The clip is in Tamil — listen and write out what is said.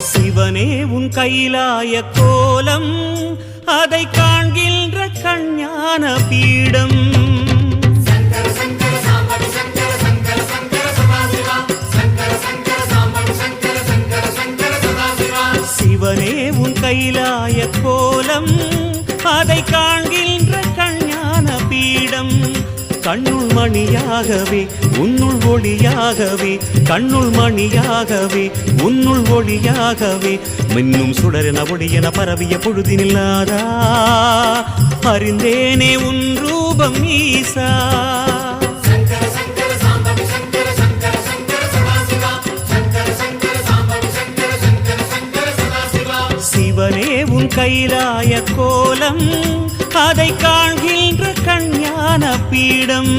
சிவனே உன் கைலாய கோலம் அதை காண்கின்ற கஞ்ஞான பீடம் சிவனே உன் கைலாய கோலம் அதை காண்கின்ற கஞ்ஞான பீடம் கண்ணுள் மணியாகவே உன்னுள் ஒளியாகவே கண்ணுள் மணியாகவே உன்னுள் ஒளியாகவே மின்னும் சுடரென ஒளியென பரவிய பொழுதினில்லாதா அறிந்தேனே உன் ரூபம் ஈசா சிவனே உன் கைலாய கோலம் அதை காண்கின்ற கஞ்ஞான பீடம்